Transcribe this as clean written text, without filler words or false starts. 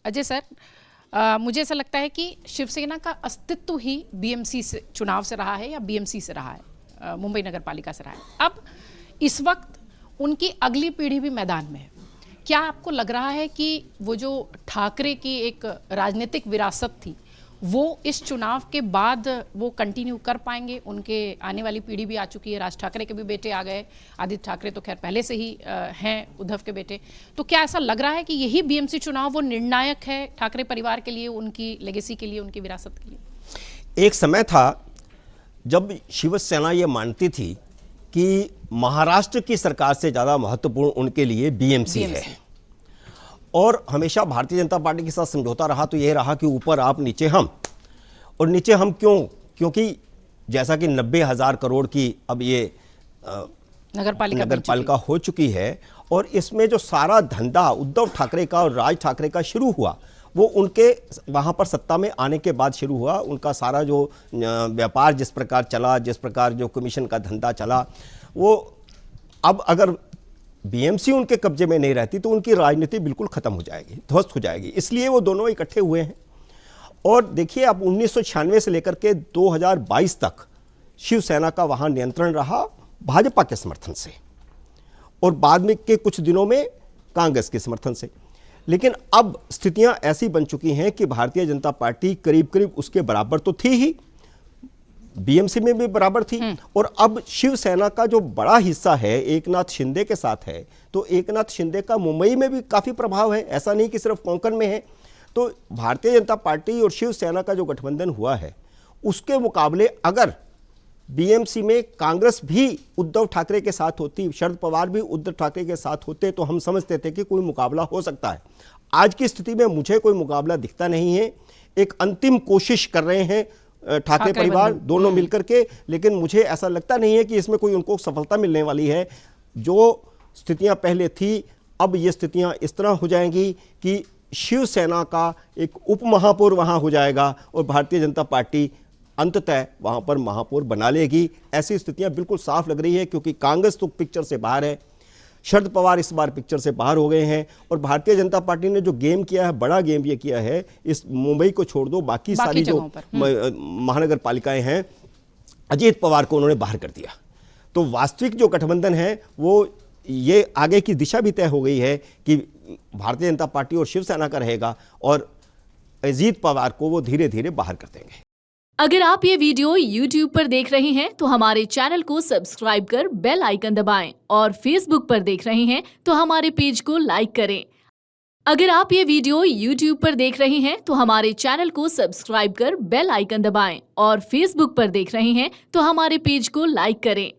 Ajay sir, मुझे ऐसा लगता है कि शिवसेना का अस्तित्व ही बीएमसी से चुनाव से रहा है या बीएमसी से रहा है, मुंबई नगर पालिका से रहा है। अब इस वक्त उनकी अगली पीढ़ी भी मैदान में है। क्या आपको लग रहा है कि वो जो ठाकरे की एक राजनीतिक विरासत थी वो इस चुनाव के बाद वो कंटिन्यू कर पाएंगे? उनके आने वाली पीढ़ी भी आ चुकी है, राज ठाकरे के भी बेटे आ गए, आदित्य ठाकरे तो खैर पहले से ही हैं उद्धव के बेटे। तो क्या ऐसा लग रहा है कि यही बीएमसी चुनाव वो निर्णायक है ठाकरे परिवार के लिए, उनकी लेगेसी के लिए, उनकी विरासत के लिए? एक समय था जब शिवसेना ये मानती थी कि महाराष्ट्र की सरकार से ज़्यादा महत्वपूर्ण उनके लिए बीएमसी है, और हमेशा भारतीय जनता पार्टी के साथ समझौता रहा तो यह रहा कि ऊपर आप नीचे हम। और नीचे हम क्यों? क्योंकि जैसा कि 90,000 करोड़ की अब ये नगरपालिका हो चुकी है, और इसमें जो सारा धंधा उद्धव ठाकरे का और राज ठाकरे का शुरू हुआ वो उनके वहाँ पर सत्ता में आने के बाद शुरू हुआ। उनका सारा जो व्यापार जिस प्रकार चला, जिस प्रकार जो कमीशन का धंधा चला, वो अब अगर बीएमसी उनके कब्जे में नहीं रहती तो उनकी राजनीति बिल्कुल खत्म हो जाएगी, ध्वस्त हो जाएगी। इसलिए वो दोनों इकट्ठे हुए हैं। और देखिए, अब 1996 से लेकर के 2022 तक शिवसेना का वहां नियंत्रण रहा भाजपा के समर्थन से, और बाद में के कुछ दिनों में कांग्रेस के समर्थन से। लेकिन अब स्थितियां ऐसी बन चुकी हैं कि भारतीय जनता पार्टी करीब करीब उसके बराबर तो थी ही, बीएमसी में भी बराबर थी, और अब शिवसेना का जो बड़ा हिस्सा है एकनाथ शिंदे के साथ है, तो एकनाथ शिंदे का मुंबई में भी काफी प्रभाव है, ऐसा नहीं कि सिर्फ कोंकण में है। तो भारतीय जनता पार्टी और शिवसेना का जो गठबंधन हुआ है उसके मुकाबले अगर बीएमसी में कांग्रेस भी उद्धव ठाकरे के साथ होती, शरद पवार भी उद्धव ठाकरे के साथ होते, तो हम समझते थे कि कोई मुकाबला हो सकता है। आज की स्थिति में मुझे कोई मुकाबला दिखता नहीं है। एक अंतिम कोशिश कर रहे हैं ठाकरे परिवार दोनों मिलकर के, लेकिन मुझे ऐसा लगता नहीं है कि इसमें कोई उनको सफलता मिलने वाली है। जो स्थितियां पहले थी, अब ये स्थितियां इस तरह हो जाएंगी कि शिवसेना का एक उप महापौर वहां हो जाएगा और भारतीय जनता पार्टी अंततः वहां पर महापौर बना लेगी। ऐसी स्थितियां बिल्कुल साफ लग रही है, क्योंकि कांग्रेस तो पिक्चर से बाहर है, शरद पवार इस बार पिक्चर से बाहर हो गए हैं, और भारतीय जनता पार्टी ने जो गेम किया है, बड़ा गेम ये किया है, इस मुंबई को छोड़ दो बाकी सारी जो महानगर पालिकाएं हैं, अजीत पवार को उन्होंने बाहर कर दिया। तो वास्तविक जो गठबंधन है वो ये आगे की दिशा भी तय हो गई है कि भारतीय जनता पार्टी और शिवसेना का रहेगा, और अजीत पवार को वो धीरे धीरे बाहर कर देंगे। अगर आप ये वीडियो YouTube पर देख रहे हैं तो हमारे चैनल को सब्सक्राइब कर बेल आइकन दबाएं, और Facebook पर देख रहे हैं तो हमारे पेज को लाइक करें। अगर आप ये वीडियो YouTube पर देख रहे हैं तो हमारे चैनल को सब्सक्राइब कर बेल आइकन दबाएं, और Facebook पर देख रहे हैं तो हमारे पेज को लाइक करें।